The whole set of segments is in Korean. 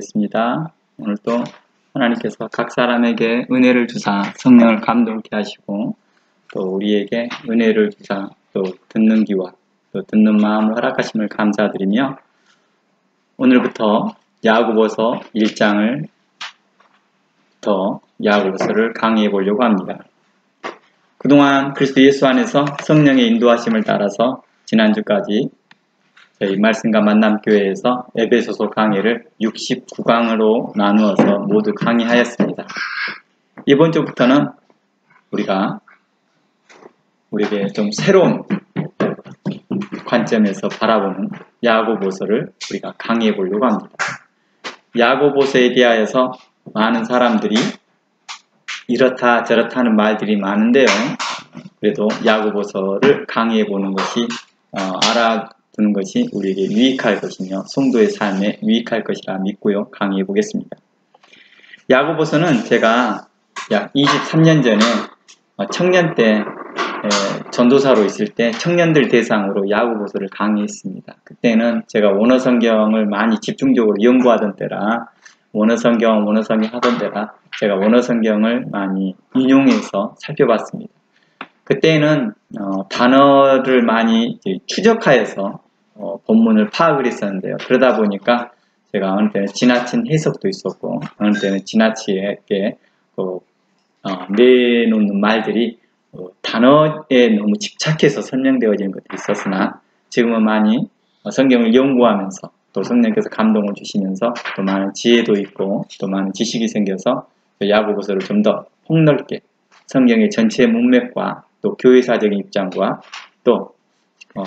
있습니다. 오늘도 하나님께서 각 사람에게 은혜를 주사 성령을 감동케 하시고 또 우리에게 은혜를 주사 또 듣는 귀와 또 듣는 마음을 허락하심을 감사드리며 오늘부터 야고보서 1장을 더 야고보서를 강의해 보려고 합니다. 그동안 그리스도 예수 안에서 성령의 인도하심을 따라서 지난주까지 저희 말씀과 만남교회에서 에베소서 강의를 69강으로 나누어서 모두 강의하였습니다. 이번 주부터는 우리에게 좀 새로운 관점에서 바라보는 야고보서를 우리가 강의해 보려고 합니다. 야고보서에 대하여서 많은 사람들이 이렇다 저렇다 하는 말들이 많은데요. 그래도 야고보서를 강의해 보는 것이 알아두는 것이 우리에게 유익할 것이며 성도의 삶에 유익할 것이라 믿고요. 강의해 보겠습니다. 야고보서는 제가 약 23년 전에 청년 때 전도사로 있을 때 청년들 대상으로 야고보서를 강의했습니다. 그때는 제가 원어성경을 많이 집중적으로 연구하던 때라 원어성경 하던 때라 제가 원어성경을 많이 인용해서 살펴봤습니다. 그때는 단어를 많이 추적하여서 본문을 파악을 했었는데요. 그러다 보니까 제가 어느 때는 지나친 해석도 있었고 어느 때는 지나치게 내놓는 말들이 단어에 너무 집착해서 설명되어지는 것들이 있었으나 지금은 많이 성경을 연구하면서 또 성령께서 감동을 주시면서 또 많은 지혜도 있고 또 많은 지식이 생겨서 야고보서를 좀 더 폭넓게 성경의 전체 문맥과 또 교회사적인 입장과 또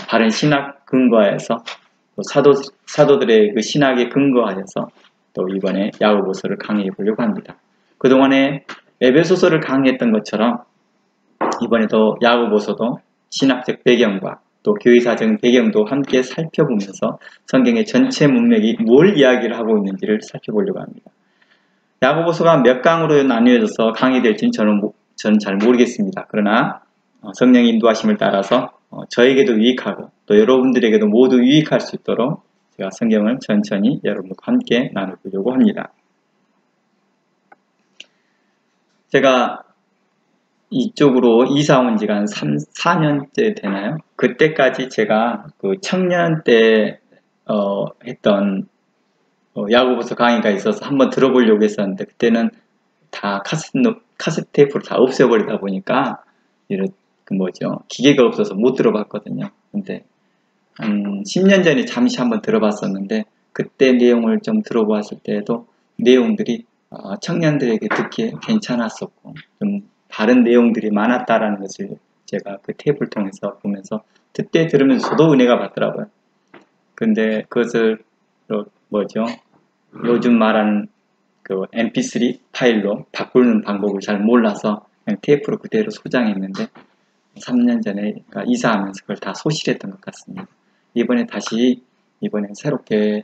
바른 신학 근거하여서 또 사도들의 그 신학에 근거하여서 또 이번에 야고보서를 강의해 보려고 합니다. 그동안에 에베소서를 강의했던 것처럼 이번에도 야고보서도 신학적 배경과 또 교회사적인 배경도 함께 살펴보면서 성경의 전체 문맥이 뭘 이야기를 하고 있는지를 살펴보려고 합니다. 야고보서가 몇 강으로 나뉘어져서 강의될지는 저는 잘 모르겠습니다. 그러나 성령의 인도하심을 따라서 저에게도 유익하고 또 여러분들에게도 모두 유익할 수 있도록 제가 성경을 천천히 여러분과 함께 나눠보려고 합니다. 제가 이쪽으로 이사 온 지가 한 4년째 되나요? 그때까지 제가 그 청년 때 했던 야고보서 강의가 있어서 한번 들어보려고 했었는데 그때는 다 카세트 테이프로 다 없애버리다 보니까 기계가 없어서 못 들어봤거든요. 근데 한 10년 전에 잠시 한번 들어봤었는데 그때 내용을 좀 들어보았을 때에도 내용들이 청년들에게 듣기에 괜찮았었고 좀 다른 내용들이 많았다라는 것을 제가 그 테이프를 통해서 보면서 그때 들으면서 저도 은혜가 받더라고요. 근데 그것을 요즘 말하는 그 mp3 파일로 바꾸는 방법을 잘 몰라서 그냥 테이프로 그대로 소장했는데 3년 전에 이사하면서 그걸 다 소실했던 것 같습니다. 이번에 새롭게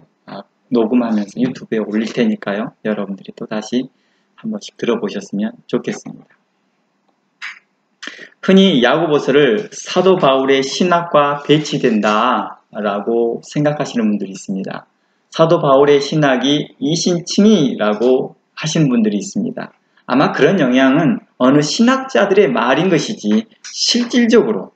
녹음하면서 유튜브에 올릴 테니까요. 여러분들이 또 다시 한 번씩 들어보셨으면 좋겠습니다. 흔히 야고보서를 사도 바울의 신학과 배치된다 라고 생각하시는 분들이 있습니다. 사도 바울의 신학이 이신칭이라고 하신 분들이 있습니다. 아마 그런 영향은 어느 신학자들의 말인 것이지 실질적으로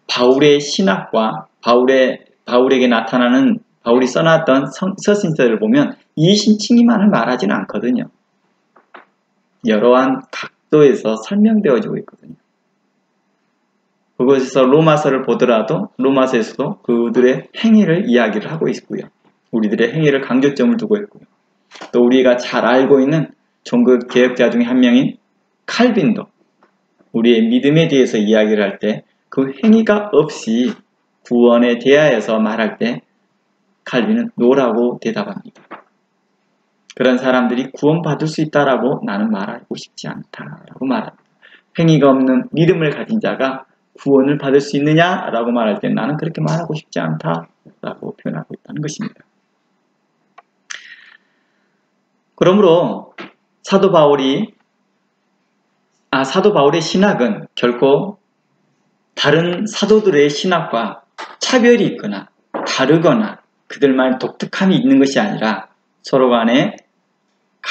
바울의 신학과 바울에게 나타나는 바울이 써놨던 서신서를 보면 이신칭이만을 말하지는 않거든요. 여러한 각도에서 설명되어지고 있거든요. 그것에서 로마서를 보더라도 로마서에서도 그들의 행위를 이야기를 하고 있고요. 우리들의 행위를 강조점을 두고 있고요. 또 우리가 잘 알고 있는 종교 개혁자 중에 한 명인 칼빈도 우리의 믿음에 대해서 이야기를 할 때 그 행위가 없이 구원에 대하여서 말할 때 칼빈은 노라고 대답합니다. 그런 사람들이 구원받을 수 있다라고 나는 말하고 싶지 않다라고 말합니다. 행위가 없는 믿음을 가진 자가 구원을 받을 수 있느냐라고 말할 때 나는 그렇게 말하고 싶지 않다라고 표현하고 있다는 것입니다. 그러므로 사도 바울의 신학은 결코 다른 사도들의 신학과 차별이 있거나 다르거나 그들만 독특함이 있는 것이 아니라 서로 간에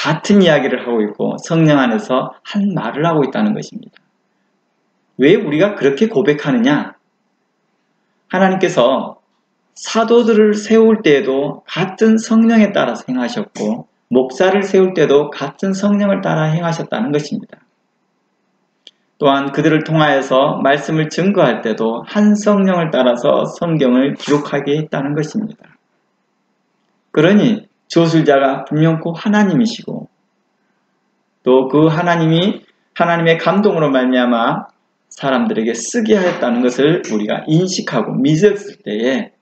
같은 이야기를 하고 있고 성령 안에서 한 말을 하고 있다는 것입니다. 왜 우리가 그렇게 고백하느냐? 하나님께서 사도들을 세울 때에도 같은 성령에 따라서 행하셨고 목사를 세울 때도 같은 성령을 따라 행하셨다는 것입니다. 또한 그들을 통하여서 말씀을 증거할 때도 한 성령을 따라서 성경을 기록하게 했다는 것입니다. 그러니 저술자가 분명코 하나님이시고 또 그 하나님이 하나님의 감동으로 말미암아 사람들에게 쓰게 하였다는 것을 우리가 인식하고 믿었을 때에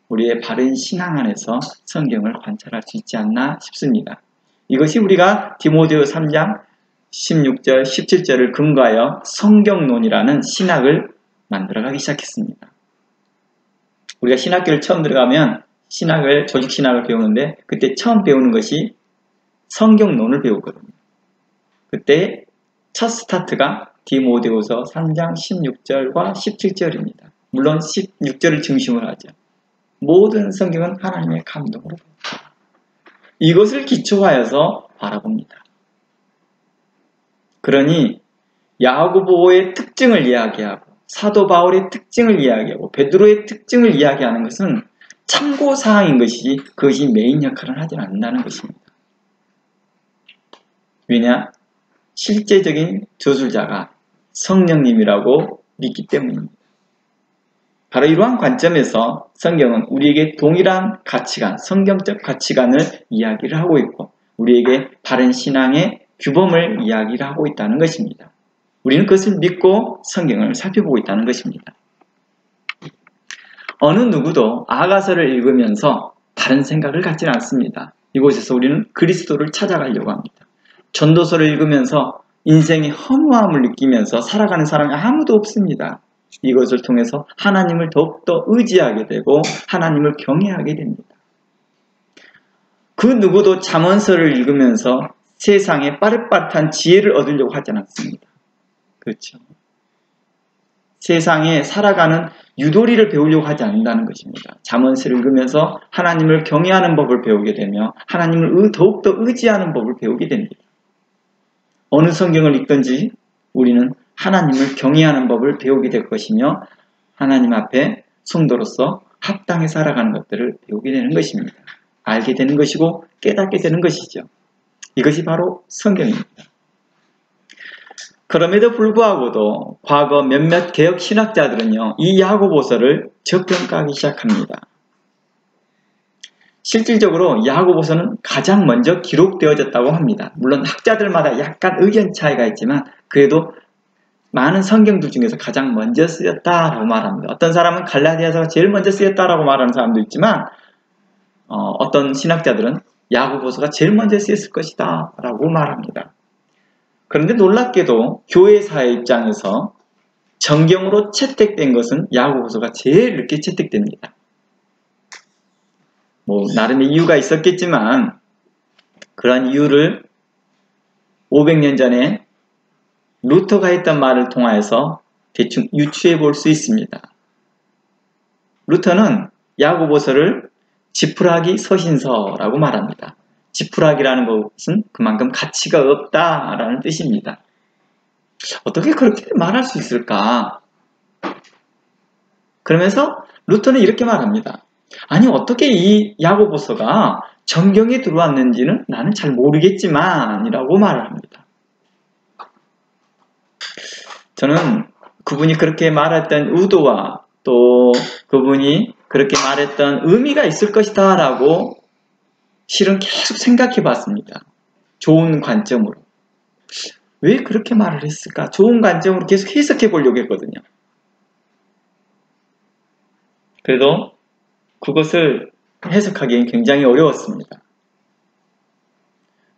우리의 바른 신앙 안에서 성경을 관찰할 수 있지 않나 싶습니다. 이것이 우리가 디모데후 3장 16절, 17절을 근거하여 성경론이라는 신학을 만들어가기 시작했습니다. 우리가 신학교를 처음 들어가면 조직신학을 배우는데 그때 처음 배우는 것이 성경론을 배우거든요. 그때 첫 스타트가 디모데후서 3장 16절과 17절입니다. 물론 16절을 중심으로 하죠. 모든 성경은 하나님의 감동으로 배웁니다. 이것을 기초하여서 바라봅니다. 그러니 야고보의 특징을 이야기하고 사도 바울의 특징을 이야기하고 베드로의 특징을 이야기하는 것은 참고사항인 것이지 그것이 메인 역할을 하지 않는다는 것입니다. 왜냐? 실제적인 저술자가 성령님이라고 믿기 때문입니다. 바로 이러한 관점에서 성경은 우리에게 동일한 가치관, 성경적 가치관을 이야기를 하고 있고 우리에게 바른 신앙의 규범을 이야기를 하고 있다는 것입니다. 우리는 그것을 믿고 성경을 살펴보고 있다는 것입니다. 어느 누구도 아가서를 읽으면서 다른 생각을 갖지는 않습니다. 이곳에서 우리는 그리스도를 찾아가려고 합니다. 전도서를 읽으면서 인생의 허무함을 느끼면서 살아가는 사람이 아무도 없습니다. 이것을 통해서 하나님을 더욱더 의지하게 되고 하나님을 경외하게 됩니다. 그 누구도 잠언서를 읽으면서 세상에 빠릿빠릿한 지혜를 얻으려고 하지 않습니다. 그렇죠. 세상에 살아가는 유도리를 배우려고 하지 않는다는 것입니다. 잠언서를 읽으면서 하나님을 경외하는 법을 배우게 되며 하나님을 더욱더 의지하는 법을 배우게 됩니다. 어느 성경을 읽든지 우리는 하나님을 경외하는 법을 배우게 될 것이며 하나님 앞에 성도로서 합당히 살아가는 것들을 배우게 되는 것입니다. 알게 되는 것이고 깨닫게 되는 것이죠. 이것이 바로 성경입니다. 그럼에도 불구하고도 과거 몇몇 개혁 신학자들은요, 이 야고보서를 저평가하기 시작합니다. 실질적으로 야고보서는 가장 먼저 기록되어졌다고 합니다. 물론 학자들마다 약간 의견 차이가 있지만 그래도 많은 성경들 중에서 가장 먼저 쓰였다라고 말합니다. 어떤 사람은 갈라디아서가 제일 먼저 쓰였다라고 말하는 사람도 있지만 어떤 신학자들은 야고보서가 제일 먼저 쓰였을 것이다 라고 말합니다. 그런데 놀랍게도 교회사의 입장에서 정경으로 채택된 것은 야고보서가 제일 늦게 채택됩니다. 나름의 이유가 있었겠지만 그러한 이유를 500년 전에 루터가 했던 말을 통하여서 대충 유추해 볼 수 있습니다. 루터는 야고보서를 지푸라기 서신서라고 말합니다. 지푸라기라는 것은 그만큼 가치가 없다라는 뜻입니다. 어떻게 그렇게 말할 수 있을까? 그러면서 루터는 이렇게 말합니다. 아니 어떻게 이 야고보서가 정경에 들어왔는지는 나는 잘 모르겠지만 이라고 말을 합니다. 저는 그분이 그렇게 말했던 의도와 또 그분이 그렇게 말했던 의미가 있을 것이다 라고 실은 계속 생각해 봤습니다. 좋은 관점으로. 왜 그렇게 말을 했을까? 좋은 관점으로 계속 해석해 보려고 했거든요. 그래도 그것을 해석하기엔 굉장히 어려웠습니다.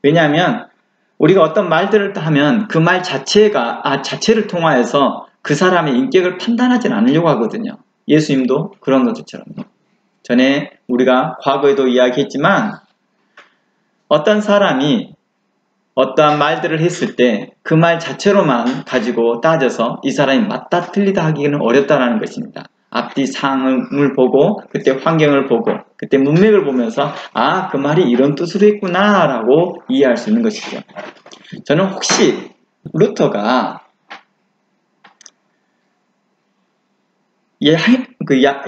왜냐하면 우리가 어떤 말들을 하면 그 말 자체를 통하여서 그 사람의 인격을 판단하진 않으려고 하거든요. 예수님도 그런 것처럼요. 전에 우리가 과거에도 이야기했지만 어떤 사람이 어떠한 말들을 했을 때 그 말 자체로만 가지고 따져서 이 사람이 맞다 틀리다 하기는 어렵다는 것입니다. 앞뒤 상황을 보고 그때 환경을 보고 그때 문맥을 보면서 그 말이 이런 뜻으로 했구나 라고 이해할 수 있는 것이죠. 저는 혹시 루터가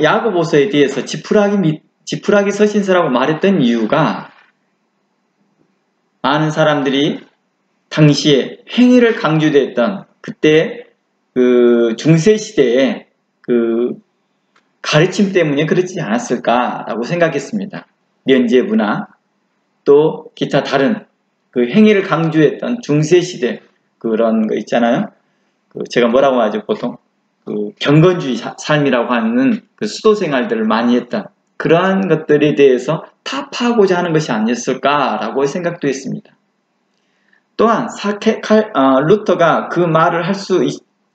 야고보서에 대해서 지푸라기 서신서라고 말했던 이유가 많은 사람들이 당시에 행위를 강조했던 그때 그 중세시대의 그 가르침 때문에 그렇지 않았을까라고 생각했습니다. 면죄부나 또 기타 다른 그 행위를 강조했던 중세시대 그런 거 있잖아요. 제가 뭐라고 하죠 보통 그 경건주의 삶이라고 하는 그 수도 생활들을 많이 했던 그러한 것들에 대해서 타파하고자 하는 것이 아니었을까라고 생각도 했습니다. 또한 루터가 그 말을 할 수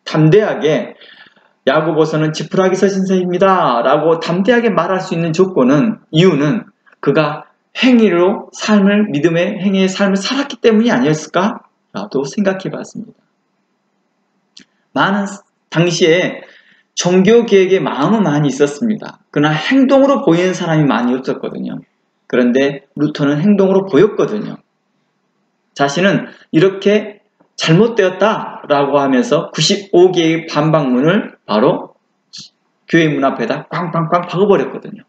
담대하게 야고보서는 지푸라기 서신서입니다 라고 담대하게 말할 수 있는 이유는 그가 행위로 믿음의 행위의 삶을 살았기 때문이 아니었을까? 라도 생각해 봤습니다. 많은 당시에 종교개혁의 마음은 많이 있었습니다. 그러나 행동으로 보이는 사람이 많이 없었거든요. 그런데 루터는 행동으로 보였거든요. 자신은 이렇게 잘못되었다라고 하면서 95개의 반박문을 바로 교회 문 앞에다 꽝꽝꽝 박아버렸거든요.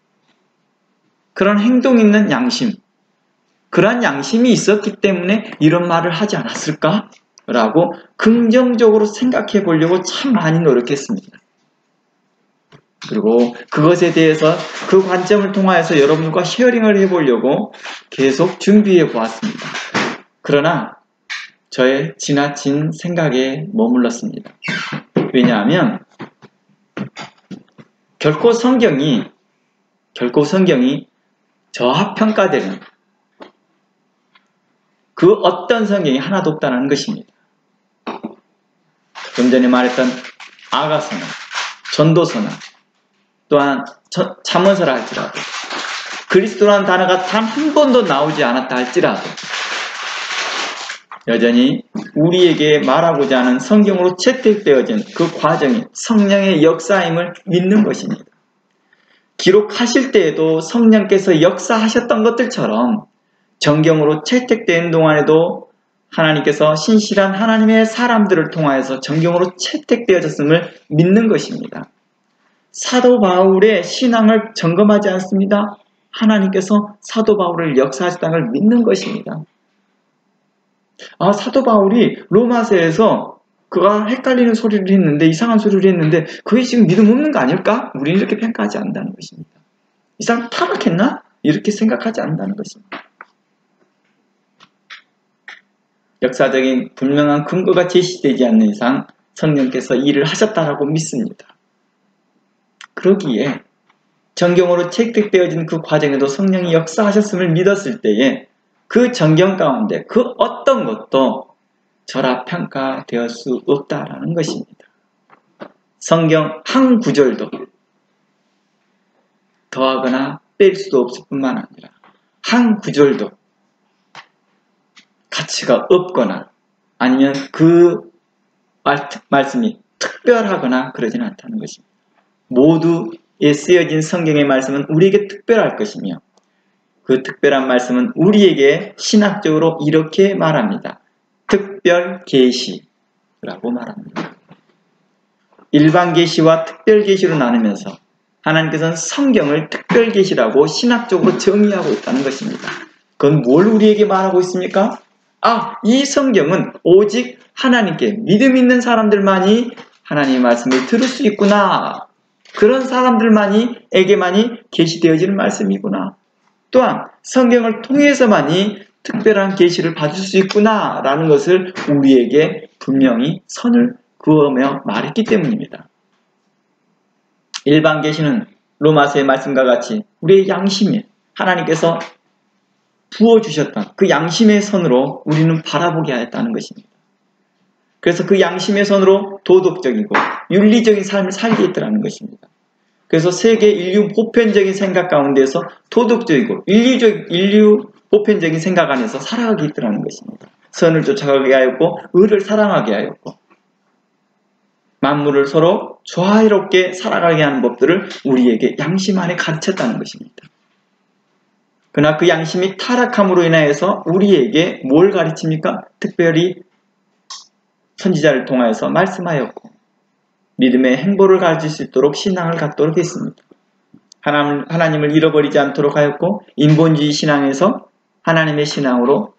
그런 행동 있는 양심, 그러한 양심이 있었기 때문에 이런 말을 하지 않았을까? 라고 긍정적으로 생각해 보려고 참 많이 노력했습니다. 그리고 그것에 대해서 그 관점을 통하여서 여러분과 쉐어링을 해보려고 계속 준비해 보았습니다. 그러나 저의 지나친 생각에 머물렀습니다. 왜냐하면 결코 성경이 저하평가되는 그 어떤 성경이 하나도 없다는 것입니다. 좀 전에 말했던 아가서나 전도서나 또한 잠언서라 할지라도 그리스도라는 단어가 단 한 번도 나오지 않았다 할지라도 여전히 우리에게 말하고자 하는 성경으로 채택되어진 그 과정이 성령의 역사임을 믿는 것입니다. 기록하실 때에도 성령께서 역사하셨던 것들처럼 정경으로 채택된 동안에도 하나님께서 신실한 하나님의 사람들을 통하여서 정경으로 채택되어졌음을 믿는 것입니다. 사도 바울의 신앙을 점검하지 않습니다. 하나님께서 사도 바울을 역사하셨다는 걸 믿는 것입니다. 사도 바울이 로마서에서 그가 헷갈리는 소리를 했는데 이상한 소리를 했는데 그게 지금 믿음 없는 거 아닐까? 우리는 이렇게 평가하지 않는다는 것입니다. 이 사람 타락했나? 이렇게 생각하지 않는다는 것입니다. 역사적인 분명한 근거가 제시되지 않는 이상 성령께서 일을 하셨다라고 믿습니다. 그러기에 정경으로 채택되어진 그 과정에도 성령이 역사하셨음을 믿었을 때에 그 정경 가운데 그 어떤 것도 절하평가되을 수 없다라는 것입니다. 성경 한 구절도 더하거나 뺄 수도 없을 뿐만 아니라 한 구절도 가치가 없거나 아니면 그 말씀이 특별하거나 그러지는 않다는 것입니다. 모두에 쓰여진 성경의 말씀은 우리에게 특별할 것이며 그 특별한 말씀은 우리에게 신학적으로 이렇게 말합니다. 특별 계시라고 말합니다. 일반 계시와 특별 계시로 나누면서 하나님께서는 성경을 특별 계시라고 신학적으로 정의하고 있다는 것입니다. 그건 뭘 우리에게 말하고 있습니까? 이 성경은 오직 하나님께 믿음 있는 사람들만이 하나님의 말씀을 들을 수 있구나. 그런 사람들에게만이 계시되어지는 말씀이구나. 또한 성경을 통해서만이 특별한 계시를 받을 수 있구나 라는 것을 우리에게 분명히 선을 그으며 말했기 때문입니다. 일반 계시는 로마서의 말씀과 같이 우리의 양심에 하나님께서 부어주셨던 그 양심의 선으로 우리는 바라보게 하였다는 것입니다. 그래서 그 양심의 선으로 도덕적이고 윤리적인 삶을 살게 했다는 것입니다. 그래서 세계 인류 보편적인 생각 가운데서 도덕적이고 인류 보편적인 생각 안에서 살아가게 했다는 것입니다. 선을 쫓아가게 하였고 의를 사랑하게 하였고 만물을 서로 조화롭게 살아가게 하는 법들을 우리에게 양심 안에 가르쳤다는 것입니다. 그러나 그 양심이 타락함으로 인하여서 우리에게 뭘 가르칩니까? 특별히 선지자를 통하여서 말씀하였고 믿음의 행보를 가질 수 있도록 신앙을 갖도록 했습니다. 하나님을 잃어버리지 않도록 하였고 인본주의 신앙에서 하나님의 신앙으로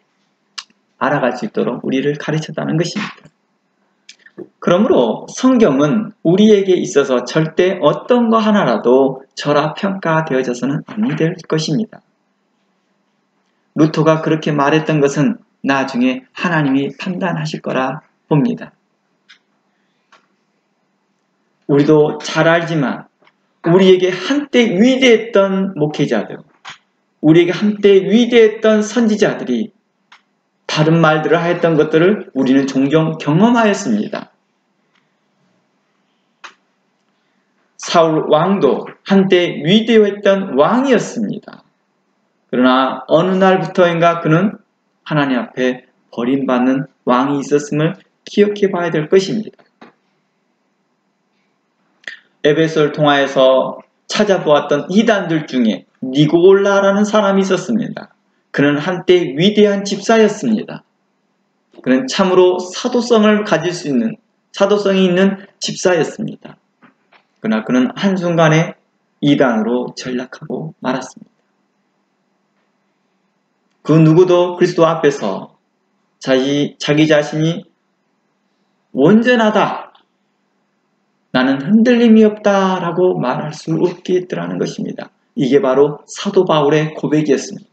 알아갈 수 있도록 우리를 가르쳤다는 것입니다. 그러므로 성경은 우리에게 있어서 절대 어떤 거 하나라도 절하평가되어져서는 아니 될 것입니다. 루터가 그렇게 말했던 것은 나중에 하나님이 판단하실 거라 봅니다. 우리도 잘 알지만 우리에게 한때 위대했던 목회자들, 우리에게 한때 위대했던 선지자들이 다른 말들을 하였던 것들을 우리는 종종 경험하였습니다. 사울 왕도 한때 위대했던 왕이었습니다. 그러나 어느 날부터인가 그는 하나님 앞에 버림받는 왕이 있었음을 기억해 봐야 될 것입니다. 에베소를 통하여서 찾아보았던 이단들 중에 니고라라는 사람이 있었습니다. 그는 한때 위대한 집사였습니다. 그는 참으로 사도성을 가질 수 있는, 사도성이 있는 집사였습니다. 그러나 그는 한순간에 이단으로 전락하고 말았습니다. 그 누구도 그리스도 앞에서 자기 자신이 온전하다, 나는 흔들림이 없다 라고 말할 수 없겠더라는 것입니다. 이게 바로 사도 바울의 고백이었습니다.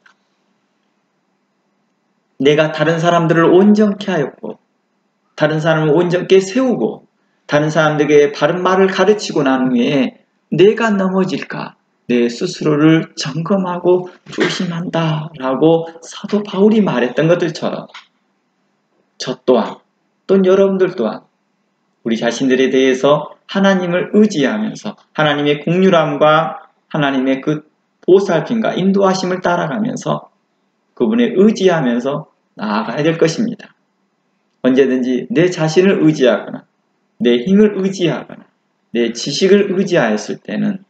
내가 다른 사람들을 온전케 하였고 다른 사람을 온전케 세우고 다른 사람들에게 바른 말을 가르치고 난 후에 내가 넘어질까 내 스스로를 점검하고 조심한다 라고 사도 바울이 말했던 것들처럼 저 또한 또 여러분들 또한 우리 자신들에 대해서 하나님을 의지하면서 하나님의 긍휼함과 하나님의 그 보살핌과 인도하심을 따라가면서 그분에 의지하면서 나아가야 될 것입니다. 언제든지 내 자신을 의지하거나 내 힘을 의지하거나 내 지식을 의지하였을 때는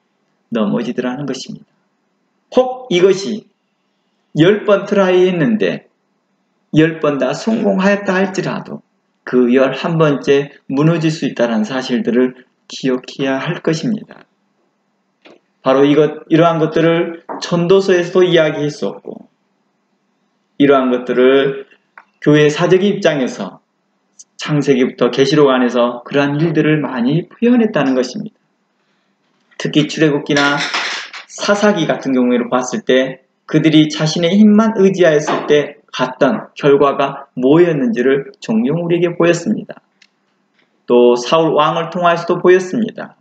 넘어지더라는 것입니다. 혹 이것이 10번 트라이 했는데 10번 다 성공하였다 할지라도 그 11번째 무너질 수 있다는 사실들을 기억해야 할 것입니다. 바로 이러한 것들을 전도서에서도 이야기했었고 이러한 것들을 교회 사적인 입장에서 창세기부터 계시록 안에서 그러한 일들을 많이 표현했다는 것입니다. 특히 출애굽기나 사사기 같은 경우로 봤을 때 그들이 자신의 힘만 의지하였을 때 갔던 결과가 뭐였는지를 종종 우리에게 보였습니다. 또 사울 왕을 통하여서도 보였습니다.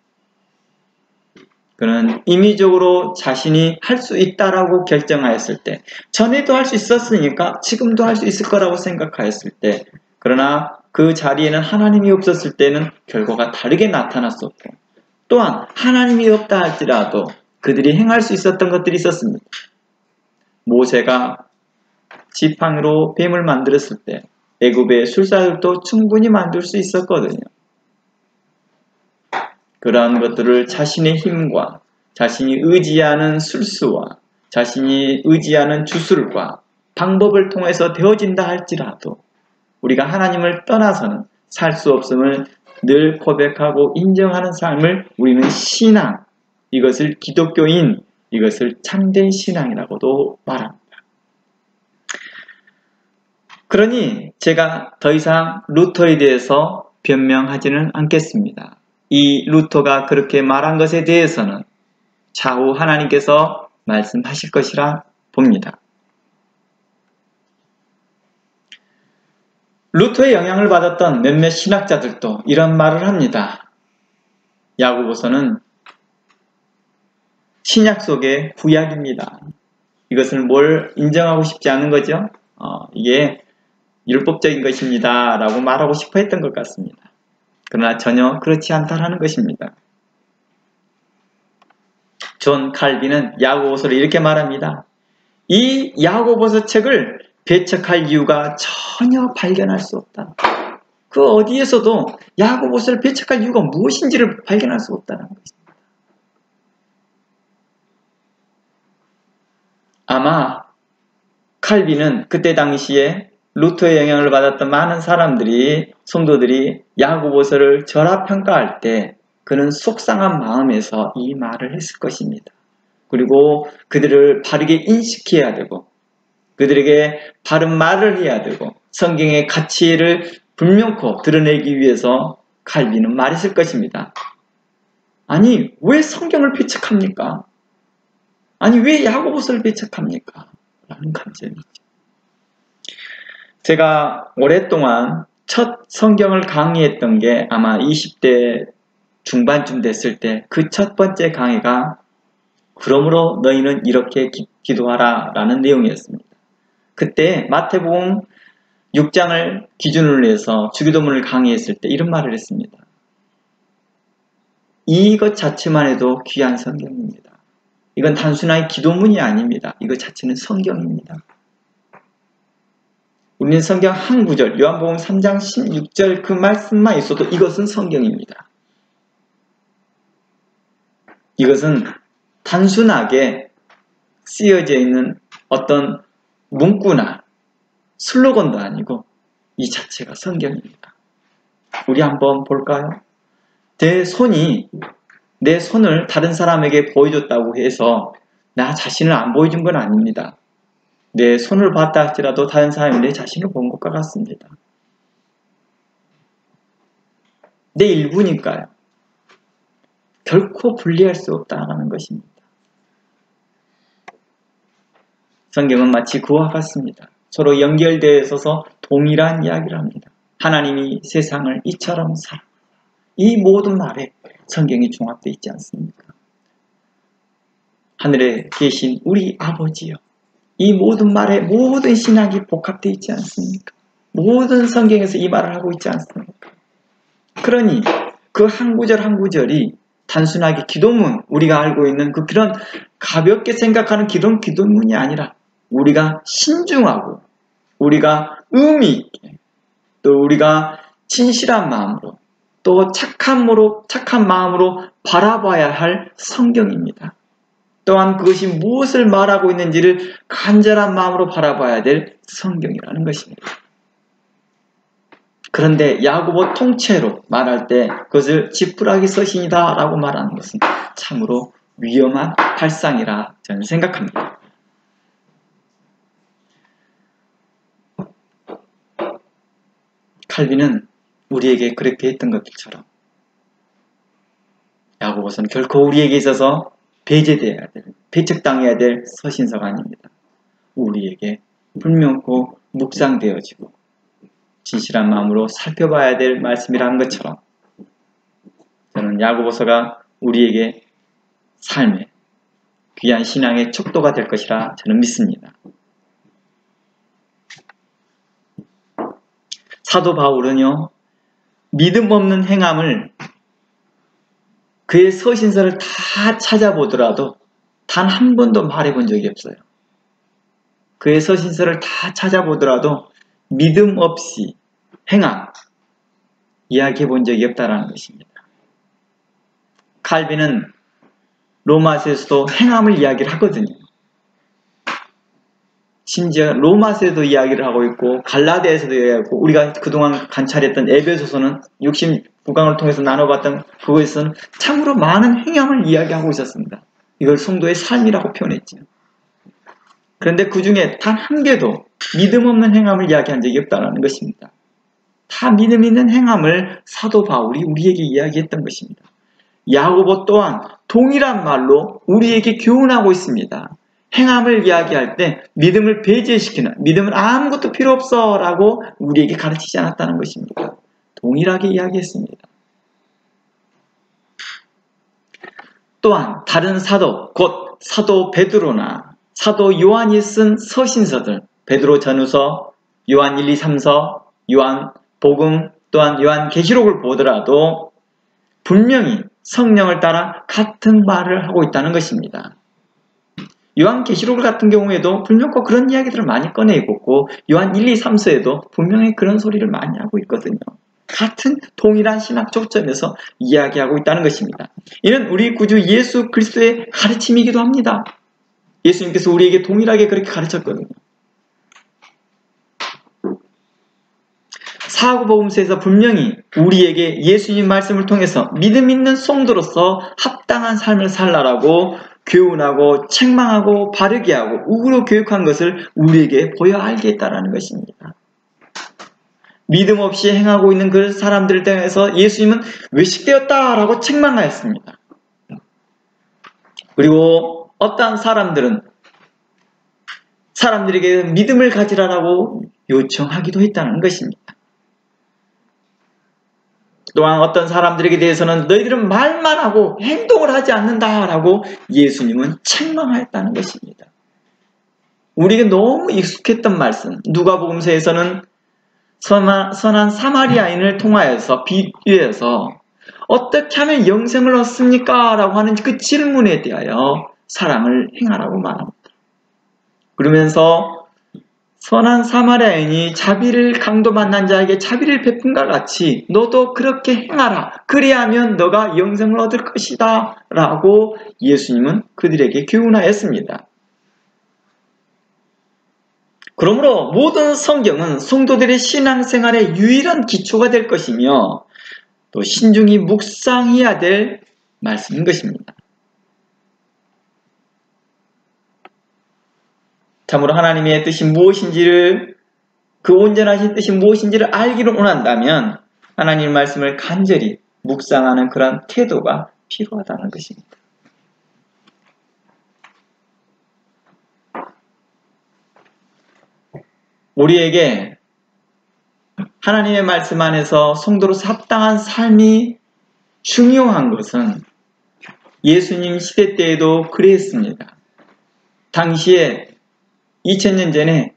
그는 임의적으로 자신이 할 수 있다라고 결정하였을 때 전에도 할 수 있었으니까 지금도 할 수 있을 거라고 생각하였을 때 그러나 그 자리에는 하나님이 없었을 때는 결과가 다르게 나타났었고 또한 하나님이 없다 할지라도 그들이 행할 수 있었던 것들이 있었습니다. 모세가 지팡이로 뱀을 만들었을 때 애굽의 술사들도 충분히 만들 수 있었거든요. 그러한 것들을 자신의 힘과 자신이 의지하는 술수와 자신이 의지하는 주술과 방법을 통해서 되어진다 할지라도 우리가 하나님을 떠나서는 살 수 없음을 늘 고백하고 인정하는 삶을 우리는 신앙, 이것을 기독교인, 이것을 참된 신앙이라고도 말합니다. 그러니 제가 더 이상 루터에 대해서 변명하지는 않겠습니다. 이 루터가 그렇게 말한 것에 대해서는 차후 하나님께서 말씀하실 것이라 봅니다. 루터의 영향을 받았던 몇몇 신학자들도 이런 말을 합니다. 야고보서는 신약 속의 구약입니다. 이것을 뭘 인정하고 싶지 않은 거죠? 이게 율법적인 것입니다 라고 말하고 싶어 했던 것 같습니다. 그러나 전혀 그렇지 않다라는 것입니다. 존 칼빈은 야고보서를 이렇게 말합니다. 이 야고보서 책을 배척할 이유가 전혀 발견할 수 없다. 그 어디에서도 야고보서를 배척할 이유가 무엇인지를 발견할 수 없다는 것입니다. 아마 칼빈은 그때 당시에 루터의 영향을 받았던 많은 사람들이, 성도들이 야고보서를 절하평가할 때 그는 속상한 마음에서 이 말을 했을 것입니다. 그리고 그들을 바르게 인식해야 되고 그들에게 바른 말을 해야 되고 성경의 가치를 분명코 드러내기 위해서 칼빈은 말했을 것입니다. 아니, 왜 성경을 배척합니까? 아니, 왜 야고보서를 배척합니까? 라는 감정이죠. 제가 오랫동안 첫 성경을 강의했던 게 아마 20대 중반쯤 됐을 때 그 첫 번째 강의가 그러므로 너희는 이렇게 기도하라 라는 내용이었습니다. 그때 마태복음 6장을 기준으로 해서 주기도문을 강의했을 때 이런 말을 했습니다. 이것 자체만 해도 귀한 성경입니다. 이건 단순한 기도문이 아닙니다. 이것 자체는 성경입니다. 우리는 성경 한 구절, 요한복음 3장 16절 그 말씀만 있어도 이것은 성경입니다. 이것은 단순하게 쓰여져 있는 어떤 문구나 슬로건도 아니고 이 자체가 성경입니다. 우리 한번 볼까요? 내 손을 다른 사람에게 보여줬다고 해서 나 자신을 안 보여준 건 아닙니다. 내 손을 봤다 할지라도 다른 사람이 내 자신을 본 것과 같습니다. 내 일부니까요. 결코 분리할 수 없다는 것입니다. 성경은 마치 그와 같습니다. 서로 연결되어 있어서 동일한 이야기를 합니다. 하나님이 세상을 이처럼 사랑하사. 이 모든 말에 성경이 종합되어 있지 않습니까? 하늘에 계신 우리 아버지여. 이 모든 말에 모든 신학이 복합되어 있지 않습니까? 모든 성경에서 이 말을 하고 있지 않습니까? 그러니 그 한 구절 한 구절이 단순하게 기도문, 우리가 알고 있는 그런 가볍게 생각하는 그런 기도문이 아니라 우리가 신중하고 우리가 의미 있게 또 우리가 진실한 마음으로 또 착한 마음으로 바라봐야 할 성경입니다. 또한 그것이 무엇을 말하고 있는지를 간절한 마음으로 바라봐야 될 성경이라는 것입니다. 그런데 야고보 통째로 말할 때 그것을 지푸라기 서신이다 라고 말하는 것은 참으로 위험한 발상이라 저는 생각합니다. 칼빈은 우리에게 그렇게 했던 것들처럼 야고보서는 결코 우리에게 있어서 배제되어야 될, 배척당해야 될 서신서가 아닙니다. 우리에게 분명코 묵상되어지고 진실한 마음으로 살펴봐야 될 말씀이라는 것처럼 저는 야고보서가 우리에게 삶의 귀한 신앙의 척도가 될 것이라 저는 믿습니다. 사도 바울은요, 믿음 없는 행함을 그의 서신서를 다 찾아보더라도 단 한 번도 말해본 적이 없어요. 그의 서신서를 다 찾아보더라도 믿음 없이 행함 이야기해 본 적이 없다는 것입니다. 칼빈은 로마서에서도 행함을 이야기를 하거든요. 심지어 로마서에도 이야기를 하고 있고 갈라디아에서도 이야기하고 우리가 그동안 관찰했던 에베소서는 69강을 통해서 나눠봤던 그것에서는 참으로 많은 행함을 이야기하고 있었습니다. 이걸 성도의 삶이라고 표현했죠. 그런데 그 중에 단 한 개도 믿음 없는 행함을 이야기한 적이 없다는 것입니다. 다 믿음 있는 행함을 사도 바울이 우리에게 이야기했던 것입니다. 야고보 또한 동일한 말로 우리에게 교훈하고 있습니다. 행함을 이야기할 때 믿음을 배제시키는, 믿음은 아무것도 필요 없어 라고 우리에게 가르치지 않았다는 것입니다. 동일하게 이야기했습니다. 또한 다른 사도, 곧 사도 베드로나 사도 요한이 쓴 서신서들, 베드로 전후서, 요한 1, 2, 3서, 요한 복음, 또한 요한 계시록을 보더라도 분명히 성령을 따라 같은 말을 하고 있다는 것입니다. 요한 계시록 같은 경우에도 분명히 그런 이야기들을 많이 꺼내고 있고 요한 1, 2, 3서에도 분명히 그런 소리를 많이 하고 있거든요. 같은 동일한 신학 초점에서 이야기하고 있다는 것입니다. 이는 우리 구주 예수 그리스도의 가르침이기도 합니다. 예수님께서 우리에게 동일하게 그렇게 가르쳤거든요. 사고복음서에서 분명히 우리에게 예수님 말씀을 통해서 믿음 있는 성도로서 합당한 삶을 살라라고 교훈하고 책망하고 바르게 하고 우구로 교육한 것을 우리에게 보여 알게 했다라는 것입니다. 믿음 없이 행하고 있는 그 사람들을 대해서 예수님은 외식되었다라고 책망하였습니다. 그리고 어떠한 사람들은 사람들에게 믿음을 가지라라고 요청하기도 했다는 것입니다. 또한 어떤 사람들에게 대해서는 너희들은 말만 하고 행동을 하지 않는다라고 예수님은 책망하였다는 것입니다. 우리에게 너무 익숙했던 말씀, 누가복음서에서는 선한 사마리아인을 통하여서 비유해서 어떻게 하면 영생을 얻습니까? 라고 하는 그 질문에 대하여 사랑을 행하라고 말합니다. 그러면서 선한 사마리아인이 자비를 강도 만난 자에게 자비를 베푼과 같이 너도 그렇게 행하라. 그리하면 너가 영생을 얻을 것이다. 라고 예수님은 그들에게 교훈하였습니다. 그러므로 모든 성경은 성도들의 신앙생활의 유일한 기초가 될 것이며 또 신중히 묵상해야 될 말씀인 것입니다. 참으로 하나님의 뜻이 무엇인지를, 그 온전하신 뜻이 무엇인지를 알기를 원한다면 하나님의 말씀을 간절히 묵상하는 그런 태도가 필요하다는 것입니다. 우리에게 하나님의 말씀 안에서 성도로서 합당한 삶이 중요한 것은 예수님 시대 때에도 그랬습니다. 당시에 2000년 전에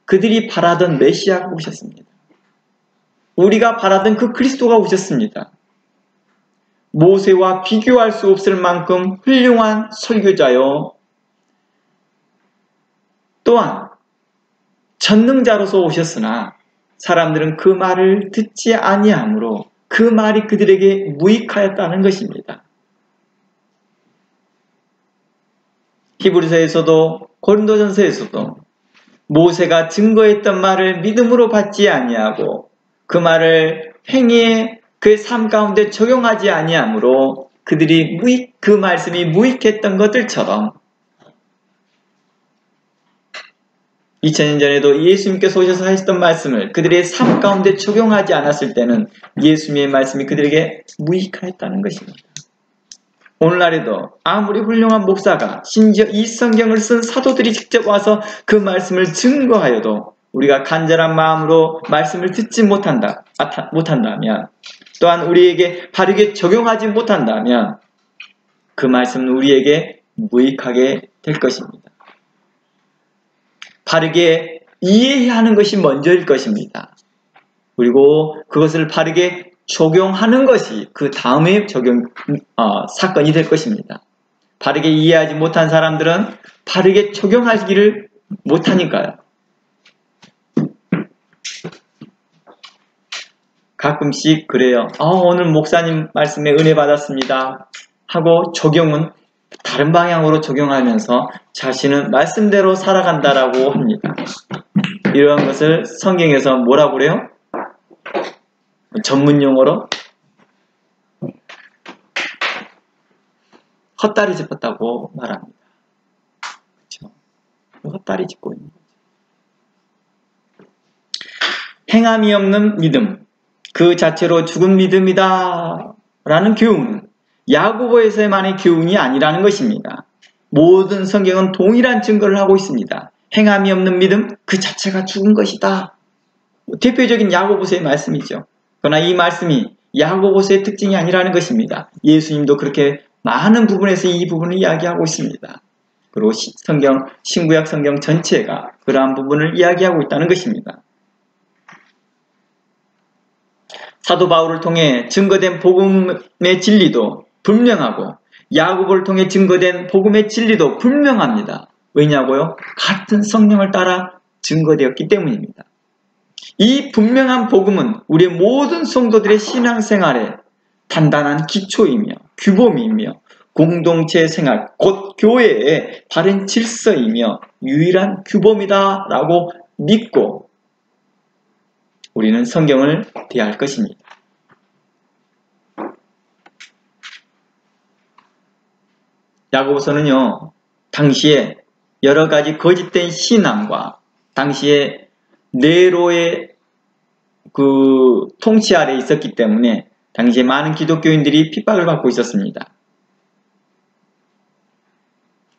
그들이 바라던 메시아가 오셨습니다. 우리가 바라던 그 그리스도가 오셨습니다. 모세와 비교할 수 없을 만큼 훌륭한 설교자요, 또한 전능자로서 오셨으나 사람들은 그 말을 듣지 아니하므로 그 말이 그들에게 무익하였다는 것입니다. 히브리서에서도 고린도전서에서도 모세가 증거했던 말을 믿음으로 받지 아니하고 그 말을 행위에 그의 삶 가운데 적용하지 아니하므로 그들이 그 말씀이 무익했던 것들처럼 2000년 전에도 예수님께서 오셔서 하셨던 말씀을 그들의 삶 가운데 적용하지 않았을 때는 예수님의 말씀이 그들에게 무익하였다는 것입니다. 오늘날에도 아무리 훌륭한 목사가 심지어 이 성경을 쓴 사도들이 직접 와서 그 말씀을 증거하여도 우리가 간절한 마음으로 말씀을 듣지 못한다면, 또한 우리에게 바르게 적용하지 못한다면 그 말씀은 우리에게 무익하게 될 것입니다. 바르게 이해해야 하는 것이 먼저일 것입니다. 그리고 그것을 바르게 적용하는 것이 그 다음에 사건이 될 것입니다. 바르게 이해하지 못한 사람들은 바르게 적용하기를 못하니까요. 가끔씩 그래요. 오늘 목사님 말씀에 은혜 받았습니다 하고 적용은 다른 방향으로 적용하면서 자신은 말씀대로 살아간다라고 합니다. 이러한 것을 성경에서 뭐라고 그래요? 전문 용어로 헛다리 짚었다고 말합니다. 그렇죠? 헛다리 짚고 있는 거죠. 행함이 없는 믿음, 그 자체로 죽은 믿음이다 라는 교훈은 야고보에서만의 교훈이 아니라는 것입니다. 모든 성경은 동일한 증거를 하고 있습니다. 행함이 없는 믿음, 그 자체가 죽은 것이다. 대표적인 야고보서의 말씀이죠. 그러나 이 말씀이 야고보서의 특징이 아니라는 것입니다. 예수님도 그렇게 많은 부분에서 이 부분을 이야기하고 있습니다. 그리고 신구약 성경 전체가 그러한 부분을 이야기하고 있다는 것입니다. 사도 바울을 통해 증거된 복음의 진리도 분명하고 야고보를 통해 증거된 복음의 진리도 분명합니다. 왜냐고요? 같은 성령을 따라 증거되었기 때문입니다. 이 분명한 복음은 우리 모든 성도들의 신앙생활에 단단한 기초이며 규범이며 공동체 생활, 곧 교회의 바른 질서이며 유일한 규범이다라고 믿고 우리는 성경을 대할 것입니다. 야고보서는요, 당시에 여러 가지 거짓된 신앙과 당시에 네로의 그 통치 아래 있었기 때문에 당시에 많은 기독교인들이 핍박을 받고 있었습니다.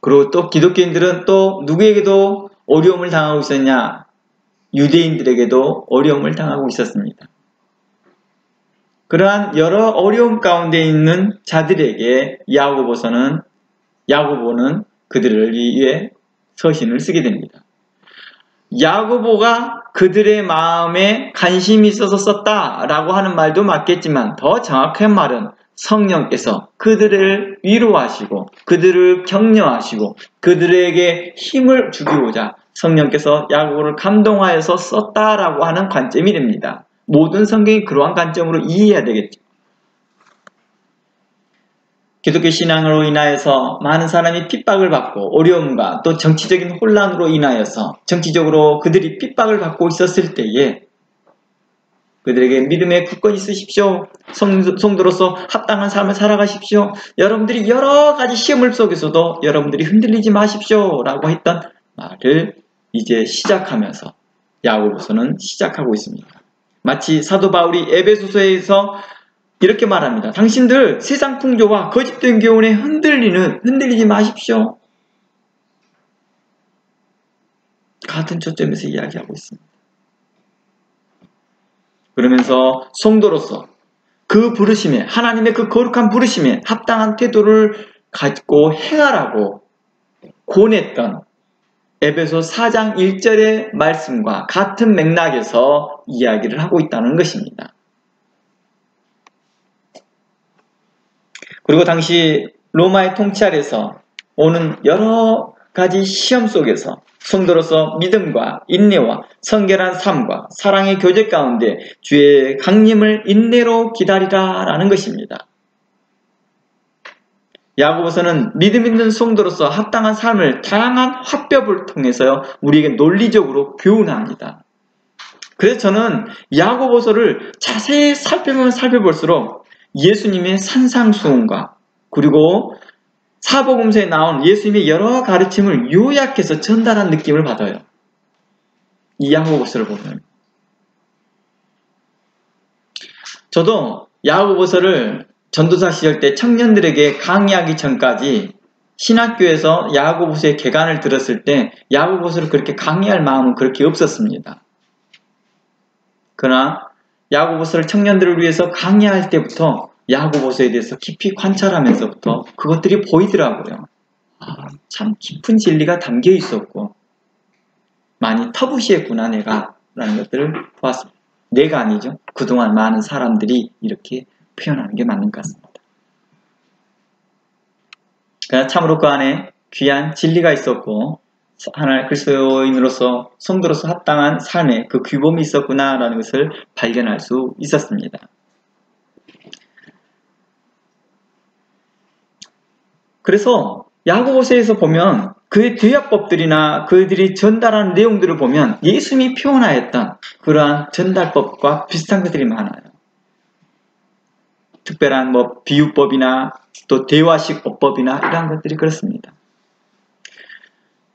그리고 또 기독교인들은 또 누구에게도 어려움을 당하고 있었냐? 유대인들에게도 어려움을 당하고 있었습니다. 그러한 여러 어려움 가운데 있는 자들에게 야고보는 그들을 위해 서신을 쓰게 됩니다. 야고보가 그들의 마음에 관심이 있어서 썼다라고 하는 말도 맞겠지만 더 정확한 말은 성령께서 그들을 위로하시고 그들을 격려하시고 그들에게 힘을 주기고자 성령께서 야고보를 감동하여서 썼다라고 하는 관점이 됩니다. 모든 성경이 그러한 관점으로 이해해야 되겠죠. 기독교 신앙으로 인하여서 많은 사람이 핍박을 받고 어려움과 또 정치적인 혼란으로 인하여서 정치적으로 그들이 핍박을 받고 있었을 때에 그들에게 믿음의 굳건히 있으십시오. 성도로서 합당한 삶을 살아가십시오. 여러분들이 여러 가지 시험을 속에서도 여러분들이 흔들리지 마십시오 라고 했던 말을 이제 시작하면서 야고보서는 시작하고 있습니다. 마치 사도 바울이 에베소서에서 이렇게 말합니다. 당신들 세상 풍조와 거짓된 교훈에 흔들리지 마십시오. 같은 초점에서 이야기하고 있습니다. 그러면서 성도로서 그 부르심에 하나님의 그 거룩한 부르심에 합당한 태도를 갖고 행하라고 권했던 에베소 4장 1절의 말씀과 같은 맥락에서 이야기를 하고 있다는 것입니다. 그리고 당시 로마의 통치 아래서 오는 여러 가지 시험 속에서 성도로서 믿음과 인내와 성결한 삶과 사랑의 교제 가운데 주의 강림을 인내로 기다리라 라는 것입니다. 야고보서는 믿음 있는 성도로서 합당한 삶을 다양한 화법을 통해서 우리에게 논리적으로 교훈합니다. 그래서 저는 야고보서를 자세히 살펴보면 살펴볼수록 예수님의 산상수훈과 그리고 사복음서에 나온 예수님의 여러 가르침을 요약해서 전달한 느낌을 받아요. 이 야고보서를 보면. 저도 야고보서를 전도사 시절 때 청년들에게 강의하기 전까지 신학교에서 야고보서의 개간을 들었을 때 야고보서를 그렇게 강의할 마음은 그렇게 없었습니다. 그러나 야고보서를 청년들을 위해서 강의할 때부터 야고보서에 대해서 깊이 관찰하면서부터 그것들이 보이더라고요. 참 깊은 진리가 담겨 있었고 많이 터부시했구나 내가 라는 것들을 보았습니다. 내가 아니죠. 그동안 많은 사람들이 이렇게 표현하는 게 맞는 것 같습니다. 그러나 참으로 그 안에 귀한 진리가 있었고 하나의 그리스도인으로서 성도로서 합당한 삶의 그 규범이 있었구나라는 것을 발견할 수 있었습니다. 그래서 야고보서에서 보면 그의 대화법들이나 그들이 전달하는 내용들을 보면 예수님이 표현하였던 그러한 전달법과 비슷한 것들이 많아요. 특별한 비유법이나 또 대화식 어법이나 이런 것들이 그렇습니다.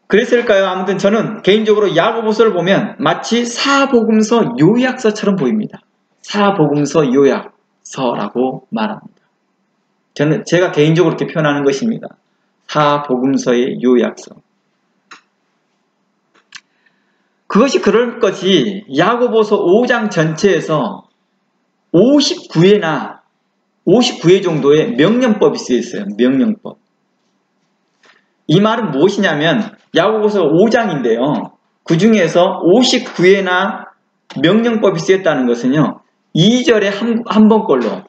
그랬을까요? 아무튼 저는 개인적으로 야고보서를 보면 마치 사복음서 요약서처럼 보입니다. 사복음서 요약서라고 말합니다. 제가 개인적으로 이렇게 표현하는 것입니다. 사복음서의 요약서. 그것이 그럴 것이 야고보서 5장 전체에서 59회 정도의 명령법이 쓰여 있어요. 명령법. 이 말은 무엇이냐면 야고보서 5장인데요. 그 중에서 59회나 명령법이 쓰였다는 것은요. 2절에 한 번꼴로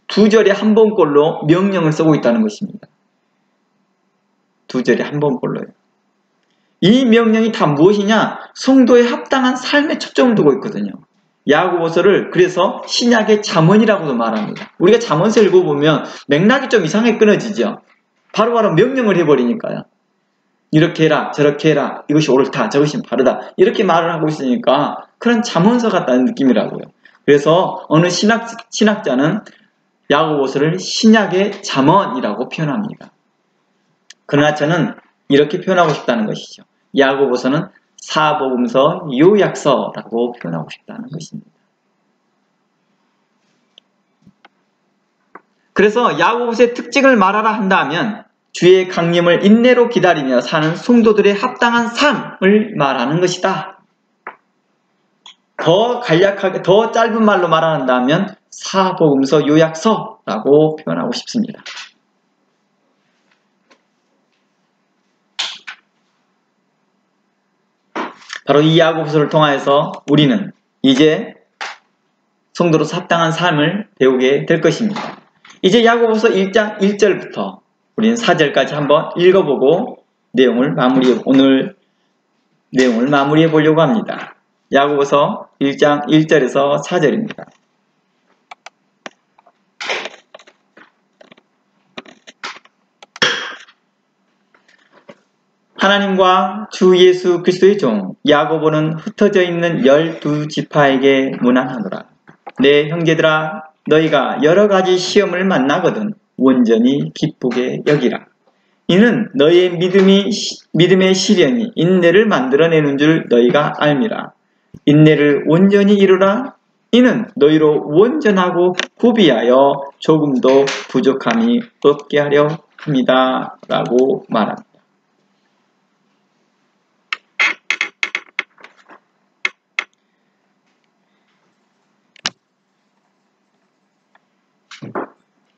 2절에 한 번꼴로 명령을 쓰고 있다는 것입니다. 2절에 한 번꼴로요. 이 명령이 다 무엇이냐? 성도에 합당한 삶에 초점을 두고 있거든요. 야고보서를 그래서 신약의 잠언이라고도 말합니다. 우리가 잠언서 읽어보면 맥락이 좀 이상하게 끊어지죠. 바로바로 명령을 해버리니까요. 이렇게 해라 저렇게 해라 이것이 옳다 저것이 바르다 이렇게 말을 하고 있으니까 그런 잠언서 같다는 느낌이라고요. 그래서 어느 신학자는 야고보서를 신약의 잠언이라고 표현합니다. 그러나 저는 이렇게 표현하고 싶다는 것이죠. 야고보서는 사복음서 요약서라고 표현하고 싶다는 것입니다. 그래서 야고보서의 특징을 말하라 한다면 주의 강림을 인내로 기다리며 사는 성도들의 합당한 삶을 말하는 것이다. 더 간략하게, 더 짧은 말로 말한다면 사복음서 요약서라고 표현하고 싶습니다. 바로 이 야고보서를 통하여서 우리는 이제 성도로서 합당한 삶을 배우게 될 것입니다. 이제 야고보서 1장 1절부터 우리는 4절까지 한번 읽어보고 오늘 내용을 마무리해 보려고 합니다. 야고보서 1장 1절에서 4절입니다. 하나님과 주 예수 그리스도의 종 야고보는 흩어져 있는 12지파에게 문안하노라. 내 형제들아, 너희가 여러 가지 시험을 만나거든 온전히 기쁘게 여기라. 이는 너희의 믿음의 시련이 인내를 만들어내는 줄 너희가 알미라. 인내를 온전히 이루라. 이는 너희로 온전하고 구비하여 조금도 부족함이 없게 하려 합니다. 라고 말합니다.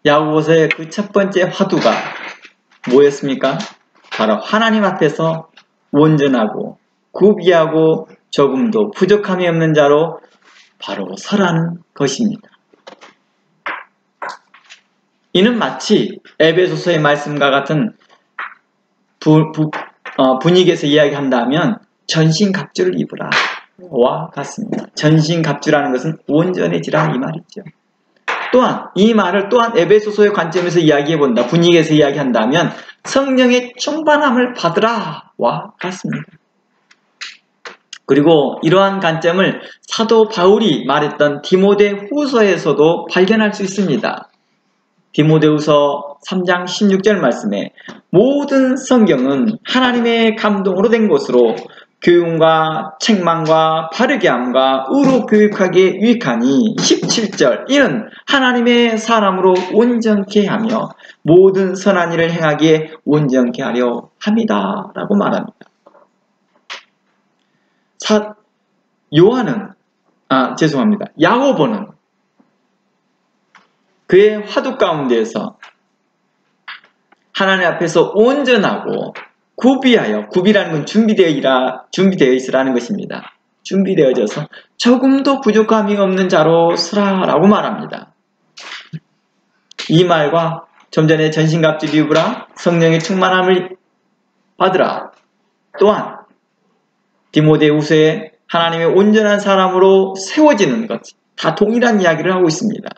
야고보서의 그 첫 번째 화두가 뭐였습니까? 바로 하나님 앞에서 온전하고 구비하고 조금도 부족함이 없는 자로 바로 서라는 것입니다. 이는 마치 에베소서의 말씀과 같은 분위기에서 이야기한다면 전신갑주를 입으라 와 같습니다. 전신갑주라는 것은 온전해지라 이 말이죠. 또한 이 말을 또한 에베소서의 관점에서 이야기해본다. 분위기에서 이야기한다면 성령의 충만함을 받으라 와 같습니다. 그리고 이러한 관점을 사도 바울이 말했던 디모데후서에서도 발견할 수 있습니다. 디모데후서 3장 16절 말씀에 모든 성경은 하나님의 감동으로 된 것으로 교훈과 책망과 바르게 함과 의로 교육하기에 유익하니 17절 이는 하나님의 사람으로 온전케 하며 모든 선한 일을 행하기에 온전케 하려 합니다 라고 말합니다. 야고보는 그의 화두 가운데에서 하나님 앞에서 온전하고 구비라는 건 준비되어 있으라는 것입니다. 준비되어져서 조금도 부족함이 없는 자로 서라라고 말합니다. 이 말과 좀 전에 전신갑주를 입으라, 성령의 충만함을 받으라, 또한 디모데후서에 하나님의 온전한 사람으로 세워지는 것, 다 동일한 이야기를 하고 있습니다.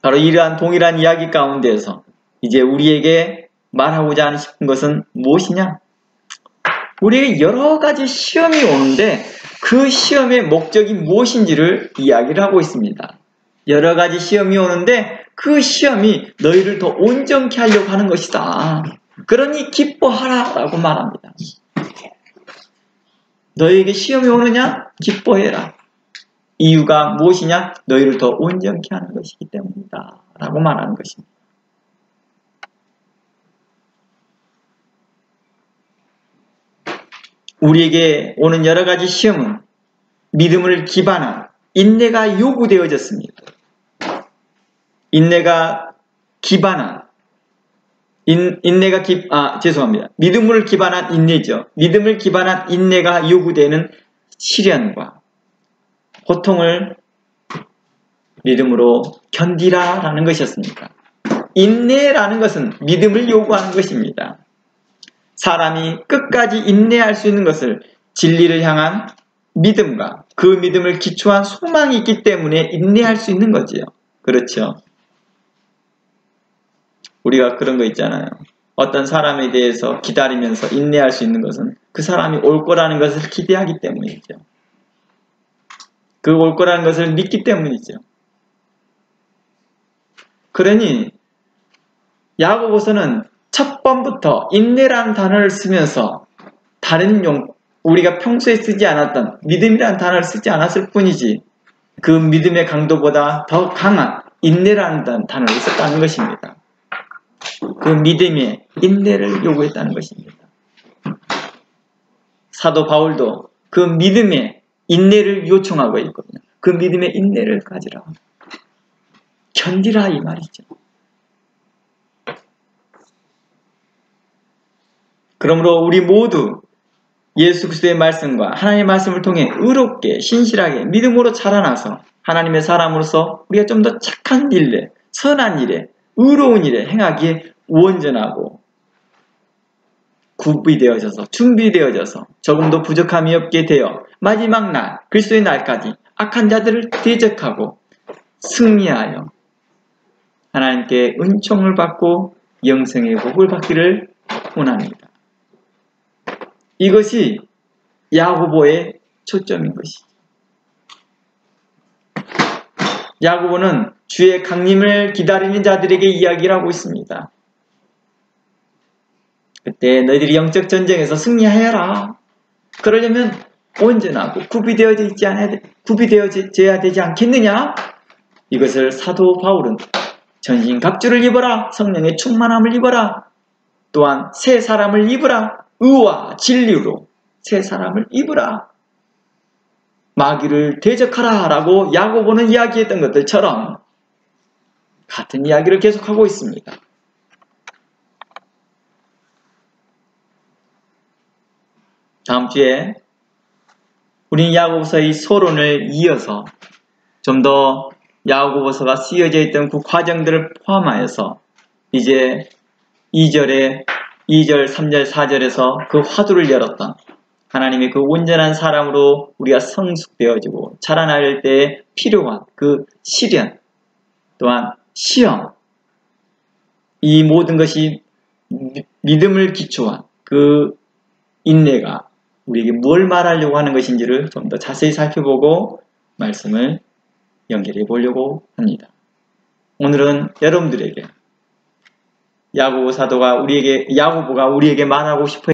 바로 이러한 동일한 이야기 가운데에서 이제 우리에게 말하고자 싶은 것은 무엇이냐? 우리에게 여러 가지 시험이 오는데 그 시험의 목적이 무엇인지를 이야기를 하고 있습니다. 여러 가지 시험이 오는데 그 시험이 너희를 더 온전케 하려고 하는 것이다. 그러니 기뻐하라 라고 말합니다. 너희에게 시험이 오느냐? 기뻐해라. 이유가 무엇이냐? 너희를 더 온전케 하는 것이기 때문이다 라고 말하는 것입니다. 우리에게 오는 여러 가지 시험은 믿음을 기반한 인내가 요구되어졌습니다. 믿음을 기반한 인내죠. 믿음을 기반한 인내가 요구되는 시련과 고통을 믿음으로 견디라라는 것이었습니다. 인내라는 것은 믿음을 요구하는 것입니다. 사람이 끝까지 인내할 수 있는 것을 진리를 향한 믿음과 그 믿음을 기초한 소망이 있기 때문에 인내할 수 있는 거지요. 그렇죠. 우리가 그런 거 있잖아요. 어떤 사람에 대해서 기다리면서 인내할 수 있는 것은 그 사람이 올 거라는 것을 기대하기 때문이죠. 그 올 거라는 것을 믿기 때문이죠. 그러니 야고보서는 첫 번부터 인내라는 단어를 쓰면서 다른 우리가 평소에 쓰지 않았던 믿음이라는 단어를 쓰지 않았을 뿐이지 그 믿음의 강도보다 더 강한 인내라는 단어를 썼다는 것입니다. 그 믿음의 인내를 요구했다는 것입니다. 사도 바울도 그 믿음의 인내를 요청하고 있거든요. 그 믿음의 인내를 가지라. 견디라 이 말이죠. 그러므로 우리 모두 예수 그리스도의 말씀과 하나님의 말씀을 통해 의롭게 신실하게 믿음으로 자라나서 하나님의 사람으로서 우리가 좀 더 착한 일에 선한 일에 의로운 일에 행하기에 온전하고 구비되어져서 준비되어져서 조금도 부족함이 없게 되어 마지막 날 그리스도의 날까지 악한 자들을 대적하고 승리하여 하나님께 은총을 받고 영생의 복을 받기를 원합니다. 이것이 야고보의 초점인 것이죠. 야고보는 주의 강림을 기다리는 자들에게 이야기를 하고 있습니다. 그때 너희들이 영적 전쟁에서 승리하여라. 그러려면 온전하고 구비되어져야 되지 않겠느냐? 이것을 사도 바울은 전신갑주를 입어라. 성령의 충만함을 입어라. 또한 새 사람을 입으라. 의와 진리로 새 사람을 입으라. 마귀를 대적하라 라고 야고보는 이야기했던 것들처럼 같은 이야기를 계속하고 있습니다. 다음 주에 우리는 야고보서의 소론을 이어서 좀 더 야고보서가 쓰여져 있던 그 과정들을 포함하여서 이제 2절, 3절, 4절에서 그 화두를 열었던 하나님의 그 온전한 사람으로 우리가 성숙되어지고 자라날 때에 필요한 그 시련 또한 시험 이 모든 것이 믿음을 기초한 그 인내가 우리에게 뭘 말하려고 하는 것인지를 좀 더 자세히 살펴보고 말씀을 연결해 보려고 합니다. 오늘은 여러분들에게 야고보가 우리에게 말하고 싶어